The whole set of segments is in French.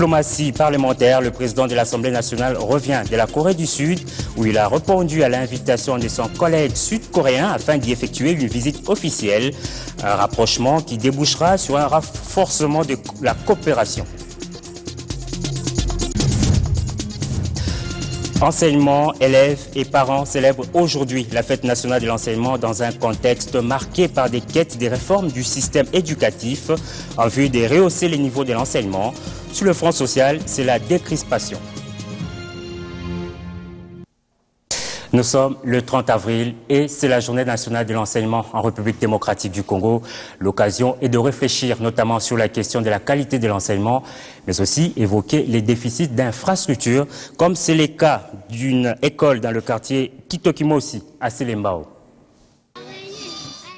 Diplomatie parlementaire, le président de l'Assemblée nationale revient de la Corée du Sud où il a répondu à l'invitation de son collègue sud-coréen afin d'y effectuer une visite officielle. Un rapprochement qui débouchera sur un renforcement de la coopération. Enseignement, élèves et parents célèbrent aujourd'hui la fête nationale de l'enseignement dans un contexte marqué par des quêtes des réformes du système éducatif en vue de rehausser les niveaux de l'enseignement. Sur le front social, c'est la décrispation. Nous sommes le 30 avril et c'est la journée nationale de l'enseignement en République démocratique du Congo. L'occasion est de réfléchir notamment sur la question de la qualité de l'enseignement, mais aussi évoquer les déficits d'infrastructures, comme c'est le cas d'une école dans le quartier Kitokimosi à Selembao.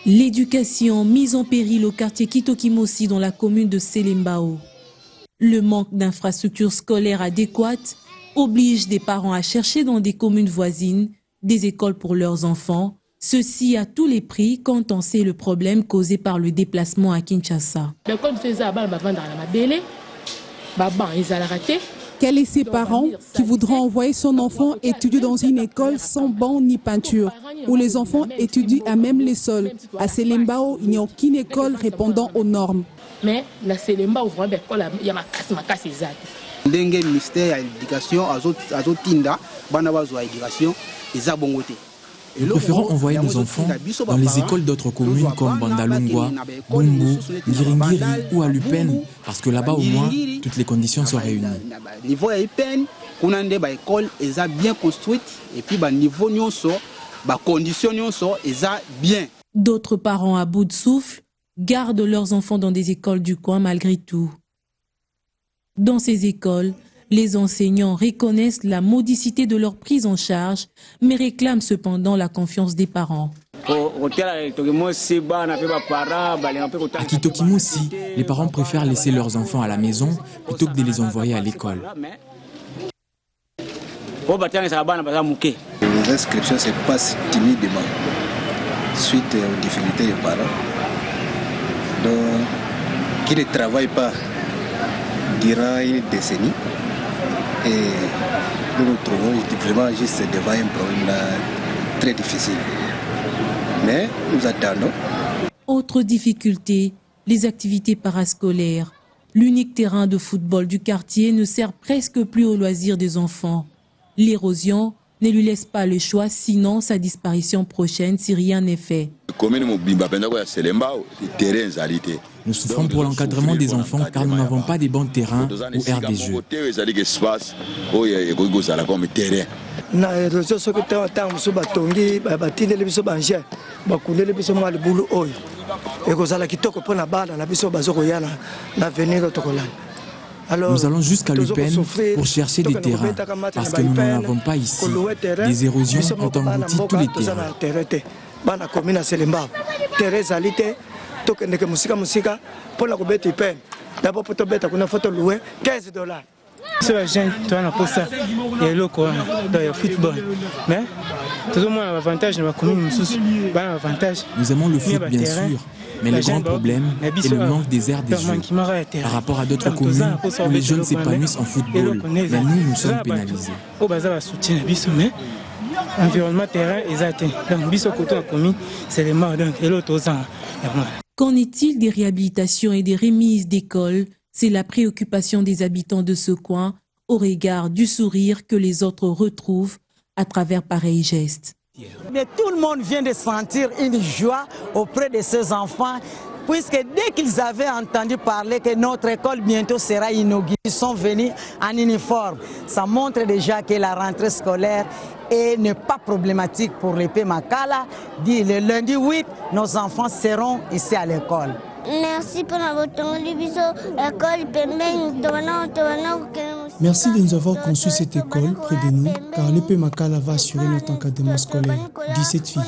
L'éducation mise en péril au quartier Kitokimosi dans la commune de Selembao. Le manque d'infrastructures scolaires adéquates oblige des parents à chercher dans des communes voisines des écoles pour leurs enfants, ceci à tous les prix quand on sait le problème causé par le déplacement à Kinshasa. Quels sont ces parents qui voudront envoyer son enfant étudier dans une école sans banc ni peinture, où les enfants étudient à même les sols? À Selembao, il n'y a aucune école répondant aux normes. Mais la Selembao, il y a ma ndenge ministère ya l'éducation azotinda bana bazwa éducation eza bongote. Nous préférons envoyer nos enfants dans les écoles d'autres communes comme Bandalungwa, Bungu, Ngiringiri ou à Lupen parce que là-bas au moins toutes les conditions sont réunies. Niveau ya Lupen kuna nde ba école eza bien construite et puis ba niveau nyonso ba conditions nyonso eza bien. D'autres parents à bout de souffle gardent leurs enfants dans des écoles du coin malgré tout. Dans ces écoles, les enseignants reconnaissent la modicité de leur prise en charge, mais réclament cependant la confiance des parents. À Kitokimosi, les parents préfèrent laisser leurs enfants à la maison plutôt que de les envoyer à l'école. Les inscriptions se passent timidement suite aux difficultés des parents. Donc, qui ne travaillent pas durant une décennie et nous nous trouvons vraiment juste devant un problème très difficile. Mais nous attendons. Autre difficulté, les activités parascolaires. L'unique terrain de football du quartier ne sert presque plus aux loisirs des enfants. L'érosion ne lui laisse pas le choix, sinon sa disparition prochaine si rien n'est fait. Nous souffrons pour l'encadrement des enfants car nous n'avons pas de bons terrains ou aires de jeu. Nous allons jusqu'à Lupen pour chercher des terrains parce que nous n'en avons pas ici. Des érosions ont englouti tous les terrains. Nous aimons le foot bien sûr, mais le grand problème est le manque des aires de jeu. Par rapport à d'autres communes où les jeunes s'épanouissent en football, mais nous sommes pénalisés. Qu'en est-il des réhabilitations et des remises d'écoles? C'est la préoccupation des habitants de ce coin au regard du sourire que les autres retrouvent à travers pareils gestes. Mais tout le monde vient de sentir une joie auprès de ces enfants, puisque dès qu'ils avaient entendu parler que notre école bientôt sera inaugurée, ils sont venus en uniforme. Ça montre déjà que la rentrée scolaire n'est pas problématique pour l'épée Makala. Le lundi 8, nos enfants seront ici à l'école. Merci pour votre Merci de nous avoir conçu cette école près de nous, car l'épée Makala va assurer notre encadrement scolaire. 17 filles.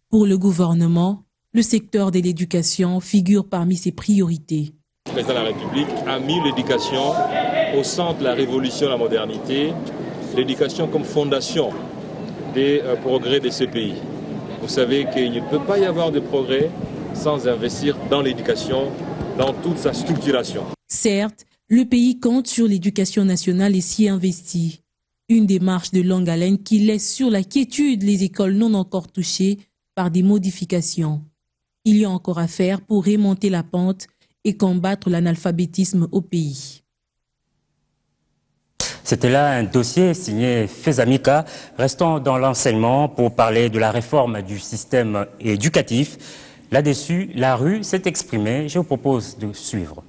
Pour le gouvernement, le secteur de l'éducation figure parmi ses priorités. Le président de la République a mis l'éducation au centre de la révolution de la modernité, l'éducation comme fondation des progrès de ce pays. Vous savez qu'il ne peut pas y avoir de progrès sans investir dans l'éducation dans toute sa structuration. Certes, le pays compte sur l'éducation nationale et s'y investit. Une démarche de longue haleine qui laisse sur la quiétude les écoles non encore touchées par des modifications. Il y a encore à faire pour remonter la pente et combattre l'analphabétisme au pays. C'était là un dossier signé Fezamika. Restons dans l'enseignement pour parler de la réforme du système éducatif. Là-dessus, la rue s'est exprimée. Je vous propose de suivre.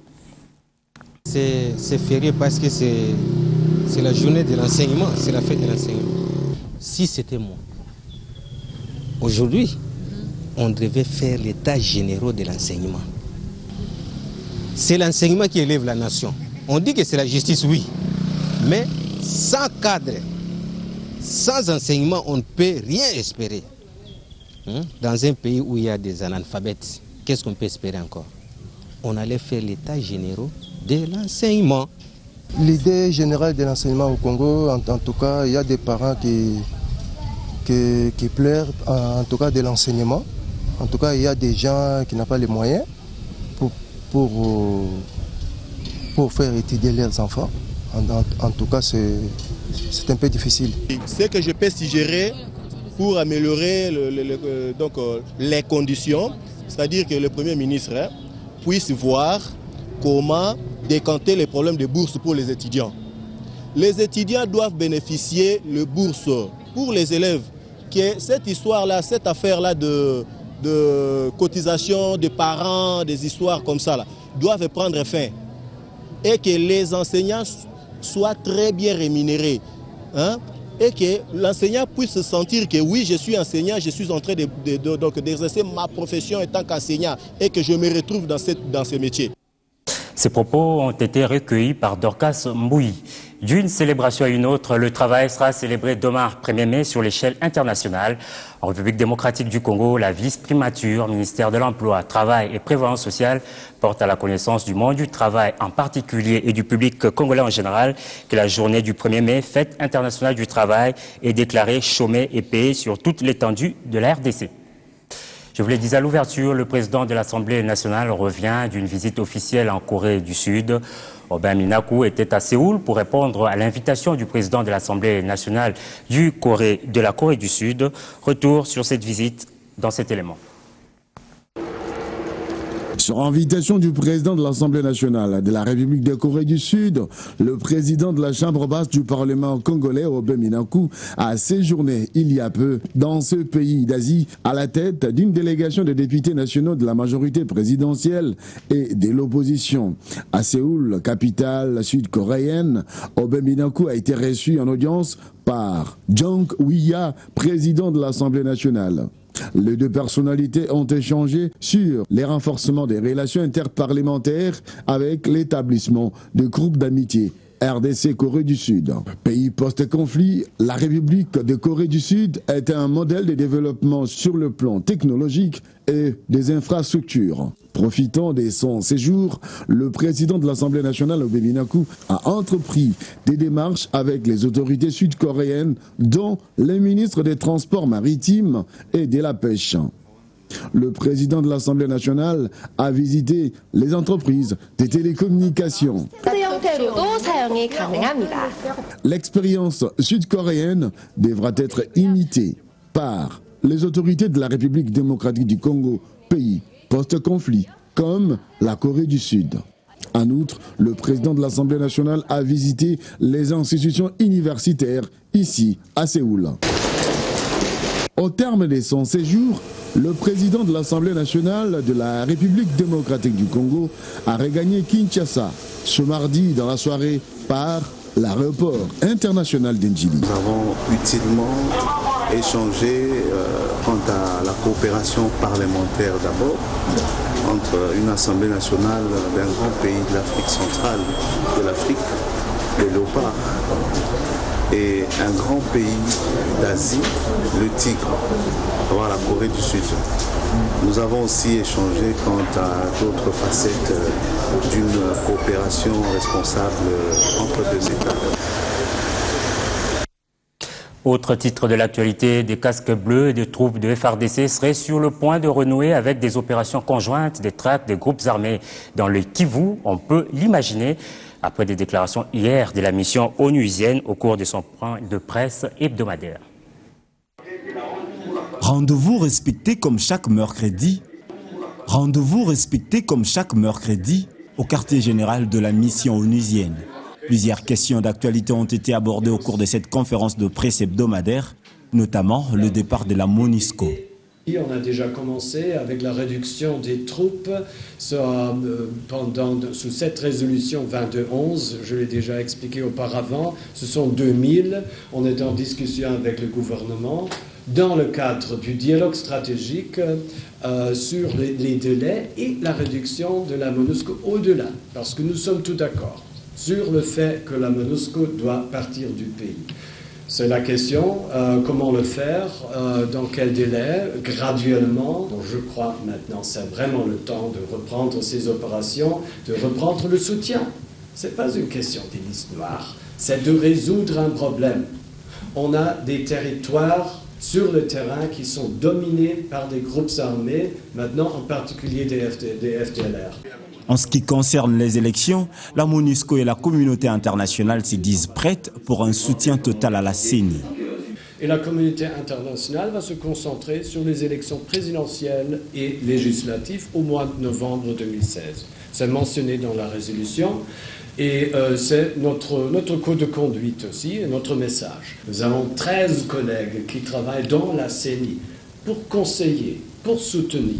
C'est férié parce que c'est la journée de l'enseignement, c'est la fête de l'enseignement. Si c'était moi, aujourd'hui, on devait faire l'état général de l'enseignement. C'est l'enseignement qui élève la nation. On dit que c'est la justice, oui. Mais sans cadre, sans enseignement, on ne peut rien espérer. Dans un pays où il y a des analphabètes, qu'est-ce qu'on peut espérer encore? On allait faire l'état général de l'enseignement. L'idée générale de l'enseignement au Congo, en tout cas, il y a des parents qui pleurent en tout cas de l'enseignement. En tout cas, il y a des gens qui n'ont pas les moyens pour faire étudier leurs enfants. En tout cas, c'est un peu difficile. Ce que je peux suggérer pour améliorer les conditions, c'est-à-dire que le Premier ministre puisse voir comment décanter les problèmes de bourse pour les étudiants. Les étudiants doivent bénéficier de bourse pour les élèves. Que cette histoire-là, cette affaire-là de cotisation des parents, des histoires comme ça, là, doivent prendre fin. Et que les enseignants soient très bien rémunérés. Et que l'enseignant puisse se sentir que oui, je suis enseignant, je suis en train d'exercer ma profession en tant qu'enseignant et que je me retrouve dans ce métier. Ces propos ont été recueillis par Dorcas Mbouyi. D'une célébration à une autre, le travail sera célébré demain 1er mai sur l'échelle internationale. En République démocratique du Congo, la vice-primature, ministère de l'Emploi, Travail et Prévoyance sociale porte à la connaissance du monde du travail en particulier et du public congolais en général que la journée du 1er mai, fête internationale du travail, est déclarée chômée et payée sur toute l'étendue de la RDC. Je vous l'ai dit à l'ouverture, le président de l'Assemblée nationale revient d'une visite officielle en Corée du Sud. Robin Minaku était à Séoul pour répondre à l'invitation du président de l'Assemblée nationale de la Corée du Sud. Retour sur cette visite dans cet élément. Sur invitation du président de l'Assemblée nationale de la République de Corée du Sud, le président de la Chambre basse du Parlement congolais, Robin Minaku, a séjourné il y a peu dans ce pays d'Asie à la tête d'une délégation de députés nationaux de la majorité présidentielle et de l'opposition. À Séoul, capitale sud-coréenne, Robin Minaku a été reçu en audience par Jong Wi-ya, président de l'Assemblée nationale. Les deux personnalités ont échangé sur les renforcements des relations interparlementaires avec l'établissement de groupes d'amitié RDC-Corée du Sud. Pays post-conflit, la République de Corée du Sud est un modèle de développement sur le plan technologique et des infrastructures. Profitant de son séjour, le président de l'Assemblée nationale, Robin Minaku, a entrepris des démarches avec les autorités sud-coréennes, dont les ministres des Transports maritimes et de la pêche. Le président de l'Assemblée nationale a visité les entreprises des télécommunications. L'expérience sud-coréenne devra être imitée par les autorités de la République démocratique du Congo, pays post-conflit, comme la Corée du Sud. En outre, le président de l'Assemblée nationale a visité les institutions universitaires ici à Séoul. Au terme de son séjour, le président de l'Assemblée nationale de la République démocratique du Congo a regagné Kinshasa ce mardi dans la soirée par l'aéroport international d'Ndjili. Nous avons utilement échangé quant à la coopération parlementaire d'abord entre une Assemblée nationale d'un grand pays de l'Afrique centrale, de l'Afrique, le Léopard, et un grand pays d'Asie, le Tigre, la Corée du Sud. Nous avons aussi échangé quant à d'autres facettes d'une coopération responsable entre deux États. Autre titre de l'actualité, des casques bleus et des troupes de FARDC seraient sur le point de renouer avec des opérations conjointes des traques des groupes armés dans le Kivu. On peut l'imaginer après des déclarations hier de la mission onusienne au cours de son point de presse hebdomadaire. Rendez-vous respecté comme chaque mercredi. Rendez-vous respecté comme chaque mercredi au quartier général de la mission onusienne. Plusieurs questions d'actualité ont été abordées au cours de cette conférence de presse hebdomadaire, notamment le départ de la MONUSCO. On a déjà commencé avec la réduction des troupes sous cette résolution 2211. Je l'ai déjà expliqué auparavant. Ce sont 2000. On est en discussion avec le gouvernement dans le cadre du dialogue stratégique sur les délais et la réduction de la MONUSCO au-delà. Parce que nous sommes tous d'accord sur le fait que la MONUSCO doit partir du pays. C'est la question, comment le faire, dans quel délai, graduellement. Donc je crois maintenant c'est vraiment le temps de reprendre ces opérations, de reprendre le soutien. Ce n'est pas une question des listes noires, c'est de résoudre un problème. On a des territoires sur le terrain qui sont dominés par des groupes armés, maintenant en particulier des FDLR. En ce qui concerne les élections, la MONUSCO et la communauté internationale se disent prêtes pour un soutien total à la CENI. Et la communauté internationale va se concentrer sur les élections présidentielles et législatives au mois de novembre 2016. C'est mentionné dans la résolution et c'est notre code de conduite aussi et notre message. Nous avons 13 collègues qui travaillent dans la CENI pour conseiller, pour soutenir,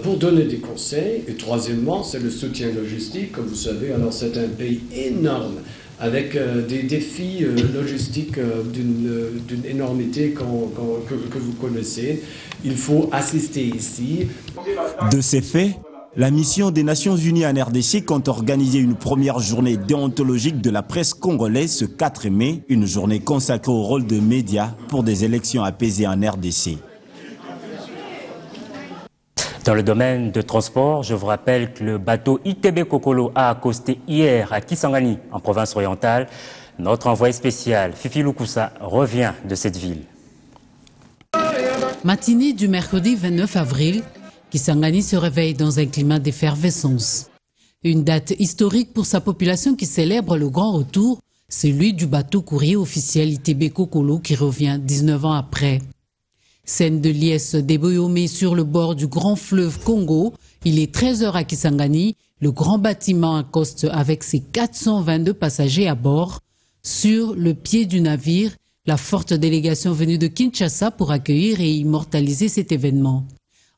pour donner des conseils. Et troisièmement, c'est le soutien logistique. Comme vous savez, alors c'est un pays énorme avec des défis logistiques d'une énormité que vous connaissez. Il faut assister ici. De ces faits, la mission des Nations Unies en RDC compte organiser une première journée déontologique de la presse congolaise ce 4 mai, une journée consacrée au rôle de médias pour des élections apaisées en RDC. Dans le domaine de transport, je vous rappelle que le bateau ITB Kokolo a accosté hier à Kisangani, en province orientale. Notre envoyé spécial, Fifi Lukusa, revient de cette ville. Matinée du mercredi 29 avril, Kisangani se réveille dans un climat d'effervescence. Une date historique pour sa population qui célèbre le grand retour, celui du bateau courrier officiel ITB Kokolo qui revient 19 ans après. Scène de liesse déboyomée sur le bord du grand fleuve Congo. Il est 13h à Kisangani. Le grand bâtiment accoste avec ses 422 passagers à bord. Sur le pied du navire, la forte délégation venue de Kinshasa pour accueillir et immortaliser cet événement.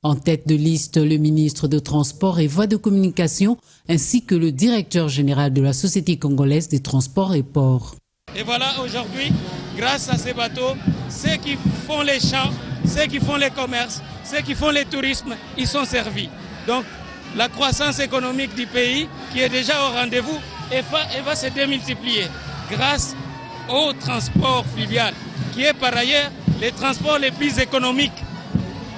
En tête de liste, le ministre de Transport et Voies de Communication ainsi que le directeur général de la Société congolaise des transports et ports. Et voilà aujourd'hui, grâce à ces bateaux, ceux qui font les champs, ceux qui font les commerces, ceux qui font les tourismes, ils sont servis. Donc la croissance économique du pays qui est déjà au rendez-vous va se démultiplier grâce au transport fluvial qui est par ailleurs les transports les plus économiques,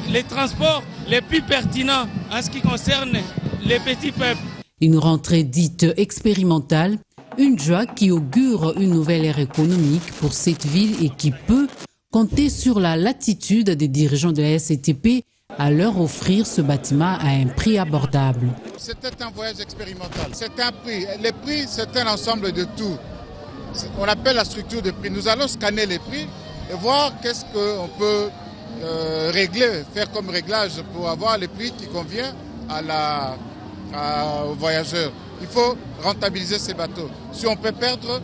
les transports les plus pertinents en ce qui concerne les petits peuples. Une rentrée dite expérimentale, une joie qui augure une nouvelle ère économique pour cette ville et qui peut compter sur la latitude des dirigeants de la SCTP à leur offrir ce bâtiment à un prix abordable. C'était un voyage expérimental, c'est un prix. Les prix, c'est un ensemble de tout. On appelle la structure de prix. Nous allons scanner les prix et voir qu'est-ce qu'on peut régler, faire comme réglage pour avoir les prix qui convient aux voyageurs. Il faut rentabiliser ces bateaux. Si on peut perdre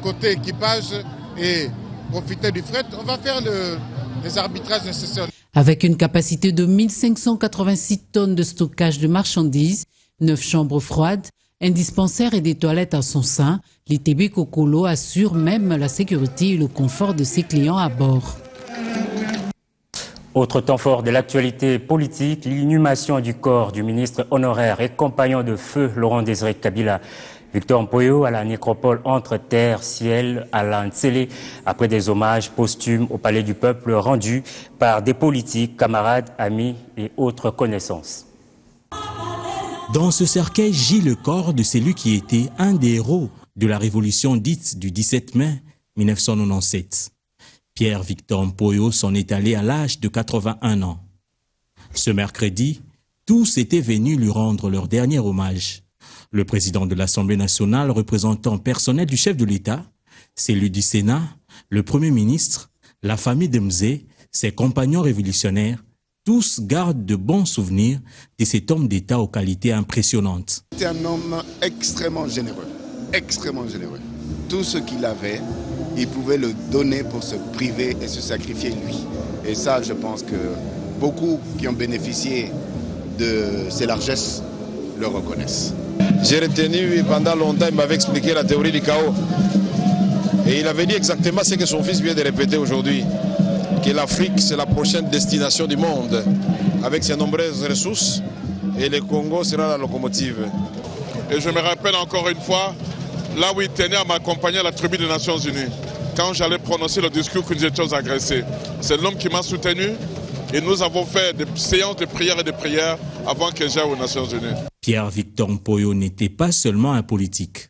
côté équipage et profiter du fret, on va faire les arbitrages nécessaires. Avec une capacité de 1586 tonnes de stockage de marchandises, 9 chambres froides, un dispensaire et des toilettes à son sein, l'ITB Kokolo assure même la sécurité et le confort de ses clients à bord. Autre temps fort de l'actualité politique, l'inhumation du corps du ministre honoraire et compagnon de feu Laurent-Désiré Kabila. Victor Mpoyo à la nécropole entre terre, ciel, à l'Antsélé, après des hommages posthumes au Palais du Peuple rendus par des politiques, camarades, amis et autres connaissances. Dans ce cercueil gît le corps de celui qui était un des héros de la révolution dite du 17 mai 1997. Pierre-Victor Mpoyo s'en est allé à l'âge de 81 ans. Ce mercredi, tous étaient venus lui rendre leur dernier hommage. Le président de l'Assemblée nationale, représentant personnel du chef de l'État, celui du Sénat, le Premier ministre, la famille de Mzé, ses compagnons révolutionnaires, tous gardent de bons souvenirs de cet homme d'État aux qualités impressionnantes. C'était un homme extrêmement généreux, extrêmement généreux. Tout ce qu'il avait, il pouvait le donner pour se priver et se sacrifier lui. Et ça, je pense que beaucoup qui ont bénéficié de ses largesses le reconnaissent. J'ai retenu, pendant longtemps, il m'avait expliqué la théorie du chaos. Et il avait dit exactement ce que son fils vient de répéter aujourd'hui, que l'Afrique, c'est la prochaine destination du monde, avec ses nombreuses ressources, et le Congo sera la locomotive. Et je me rappelle encore une fois, là où il tenait à m'accompagner à la tribune des Nations Unies, quand j'allais prononcer le discours que nous étions agressés. C'est l'homme qui m'a soutenu, et nous avons fait des séances de prières et de prières avant que j'aille aux Nations Unies. Pierre-Victor Mpoyo n'était pas seulement un politique.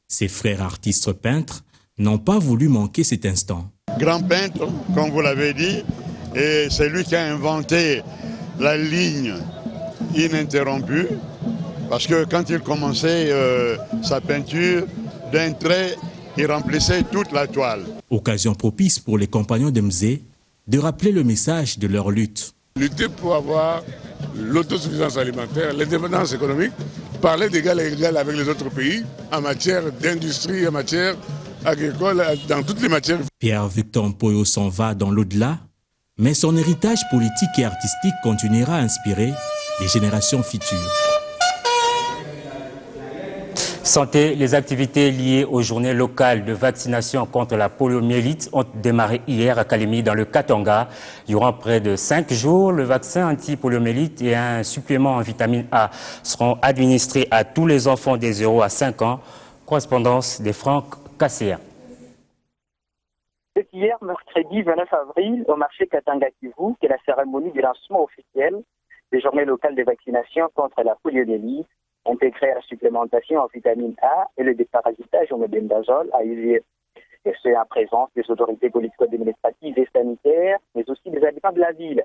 Ses frères artistes peintres n'ont pas voulu manquer cet instant. Grand peintre, comme vous l'avez dit, et c'est lui qui a inventé la ligne ininterrompue, parce que quand il commençait sa peinture, d'un trait, il remplissait toute la toile. Occasion propice pour les compagnons de Mzé de rappeler le message de leur lutte. Lutter pour avoir l'autosuffisance alimentaire, l'indépendance économique, parler d'égal à égal avec les autres pays en matière d'industrie, en matière agricole, dans toutes les matières. Pierre-Victor Mpoyo s'en va dans l'au-delà, mais son héritage politique et artistique continuera à inspirer les générations futures. Santé, les activités liées aux journées locales de vaccination contre la poliomyélite ont démarré hier à Kalemi dans le Katanga. Durant près de 5 jours, le vaccin anti-poliomyélite et un supplément en vitamine A seront administrés à tous les enfants des 0 à 5 ans. Correspondance de Franck Kasséa. C'est hier, mercredi 29 avril, au marché Katanga-Kivu, que la cérémonie de lancement officiel des journées locales de vaccination contre la poliomyélite, intégrer la supplémentation en vitamine A et le déparasitage au mébendazole a eu lieu. Et ce, en présence des autorités politico-administratives et sanitaires, mais aussi des habitants de la ville.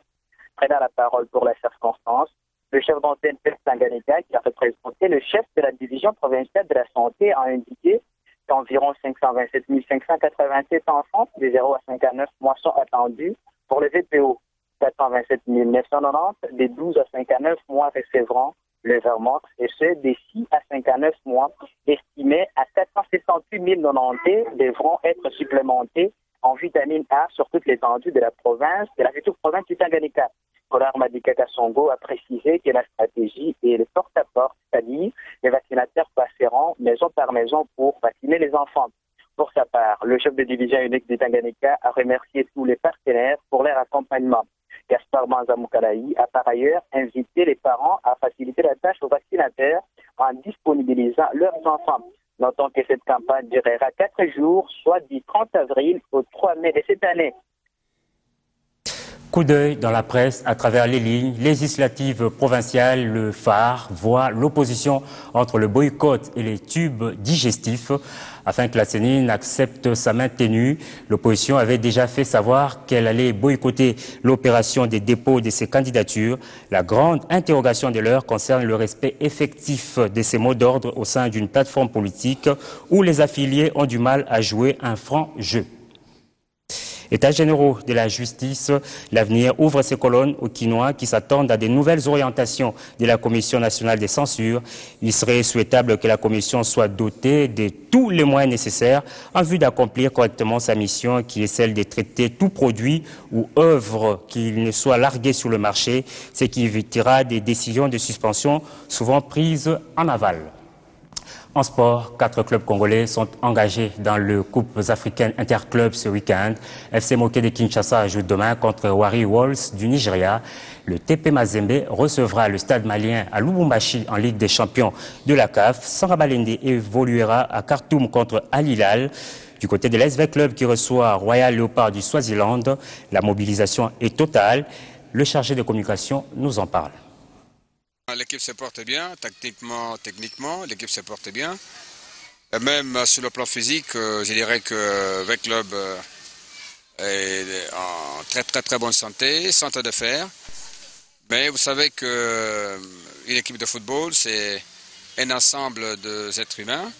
Prenant la parole pour la circonstance, le chef d'antenne Pep Tanganeka, qui a représenté le chef de la division provinciale de la santé, a indiqué qu'environ 527 587 enfants de 0 à 59 mois sont attendus pour le VPO. 427 990 des 12 à 59 mois recevront le Vermont, et ceux des 6 à 59 mois, estimés à 468 090, devront être supplémentés en vitamine A sur toute l'étendue de la province, de la future province du Tanganyika. Kolar Madika Kassongo a précisé que la stratégie est le porte-à-porte, c'est-à-dire les vaccinateurs passeront maison par maison pour vacciner les enfants. Pour sa part, le chef de division unique du Tanganyika a remercié tous les partenaires pour leur accompagnement. Gaspard Manzamoukalaï a par ailleurs invité les parents à faciliter la tâche aux vaccinateurs en disponibilisant leurs enfants. Notons que cette campagne durera 4 jours, soit du 30 avril au 3 mai de cette année. Coup d'œil dans la presse à travers les lignes législatives provinciales. Le phare voit l'opposition entre le boycott et les tubes digestifs. Afin que la CENI accepte sa main ténue, l'opposition avait déjà fait savoir qu'elle allait boycotter l'opération des dépôts de ses candidatures. La grande interrogation de l'heure concerne le respect effectif de ces mots d'ordre au sein d'une plateforme politique où les affiliés ont du mal à jouer un franc jeu. États généraux de la justice, l'avenir ouvre ses colonnes aux Quinois qui s'attendent à de nouvelles orientations de la Commission nationale des censures. Il serait souhaitable que la Commission soit dotée de tous les moyens nécessaires en vue d'accomplir correctement sa mission qui est celle de traiter tout produit ou œuvre qui ne soit largué sur le marché, ce qui évitera des décisions de suspension souvent prises en aval. En sport, 4 clubs congolais sont engagés dans le Coupe africaine interclub ce week-end. FC Moké de Kinshasa joue demain contre Wari Wolves du Nigeria. Le TP Mazembe recevra le Stade malien à Lubumbashi en Ligue des champions de la CAF. Sara Balende évoluera à Khartoum contre Al Hilal. Du côté de l'SV Club qui reçoit Royal Leopard du Swaziland, la mobilisation est totale. Le chargé de communication nous en parle. L'équipe se porte bien, tactiquement, techniquement, l'équipe se porte bien. Et même sur le plan physique, je dirais que V Club est en très bonne santé de fer. Mais vous savez qu'une équipe de football, c'est un ensemble d'êtres humains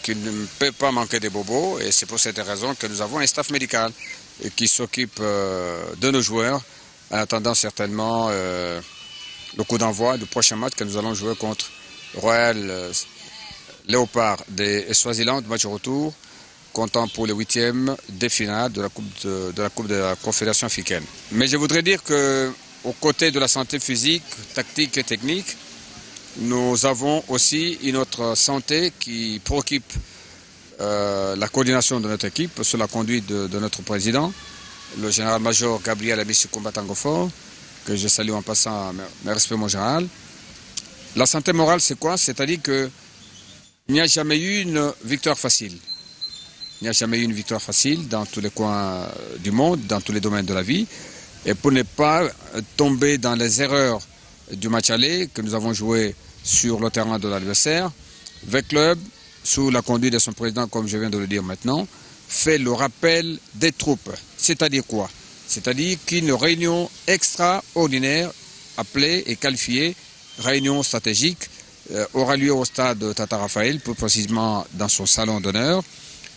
qui ne peut pas manquer de bobos. Et c'est pour cette raison que nous avons un staff médical qui s'occupe de nos joueurs, en attendant certainement le coup d'envoi du prochain match que nous allons jouer contre Royal Léopard des Swaziland, match retour, comptant pour le 8e des finales de la Coupe de la Confédération africaine. Mais je voudrais dire qu'aux côtés de la santé physique, tactique et technique, nous avons aussi une autre santé qui préoccupe la coordination de notre équipe sous la conduite de notre président, le général-major Gabriel Amissi-Kumba Tangofor, que je salue en passant mes respects, mon général. La santé morale, c'est quoi? C'est-à-dire qu'il n'y a jamais eu une victoire facile. Il n'y a jamais eu une victoire facile dans tous les coins du monde, dans tous les domaines de la vie. Et pour ne pas tomber dans les erreurs du match aller que nous avons joué sur le terrain de l'adversaire, V-Club, sous la conduite de son président, comme je viens de le dire maintenant, fait le rappel des troupes. C'est-à-dire quoi? C'est-à-dire qu'une réunion extraordinaire, appelée et qualifiée réunion stratégique, aura lieu au stade Tata Raphaël, plus précisément dans son salon d'honneur.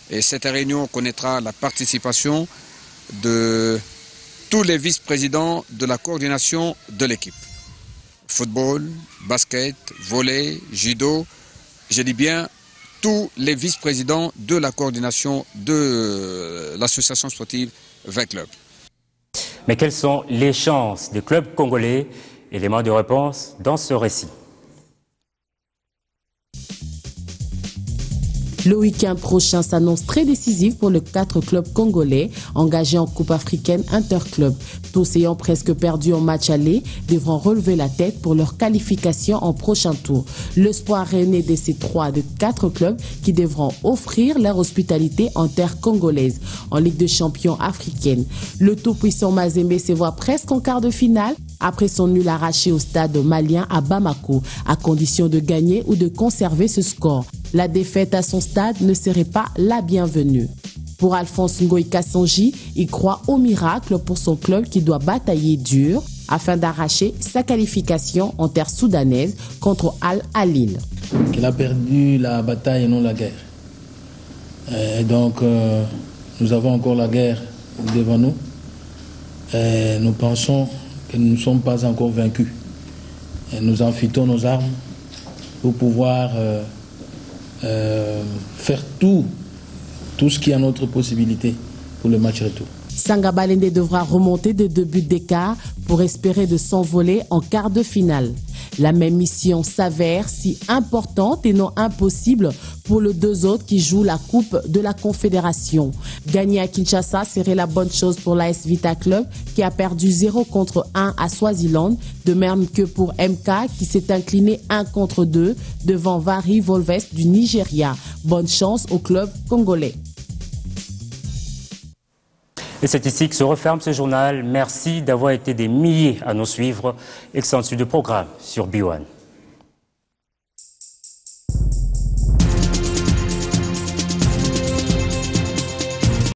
Et cette réunion connaîtra la participation de tous les vice-présidents de la coordination de l'équipe. Football, basket, volley, judo, je dis bien tous les vice-présidents de la coordination de l'association sportive V-Club. Mais quelles sont les chances des clubs congolais? Élément de réponse dans ce récit. Le week-end prochain s'annonce très décisif pour les 4 clubs congolais engagés en Coupe africaine interclub. Tous ayant presque perdu en match aller devront relever la tête pour leur qualification en prochain tour. L'espoir réuni de ces 4 clubs qui devront offrir leur hospitalité en terre congolaise en Ligue des champions africaine. Le tout-puissant Mazembe se voit presque en quart de finale après son nul arraché au stade malien à Bamako, à condition de gagner ou de conserver ce score. La défaite à son stade ne serait pas la bienvenue. Pour Alphonse Ngoï Kassonji, il croit au miracle pour son club qui doit batailler dur afin d'arracher sa qualification en terre soudanaise contre Al-Hilal. Il a perdu la bataille et non la guerre. Et donc, nous avons encore la guerre devant nous. Et nous pensons que nous ne sommes pas encore vaincus. Et nous enfilons nos armes pour pouvoir faire tout ce qui est à notre possibilité pour le match retour. Sanga Balende devra remonter de 2 buts d'écart pour espérer de s'envoler en quart de finale. La même mission s'avère si importante et non impossible pour les 2 autres qui jouent la Coupe de la Confédération. Gagner à Kinshasa serait la bonne chose pour l'AS Vita Club qui a perdu 0 contre 1 à Swaziland, de même que pour MK qui s'est incliné 1 contre 2 devant Vari Volves du Nigeria. Bonne chance au club congolais. Et c'est ici que se referme ce journal. Merci d'avoir été des milliers à nous suivre. Excellente suite de programme sur B1.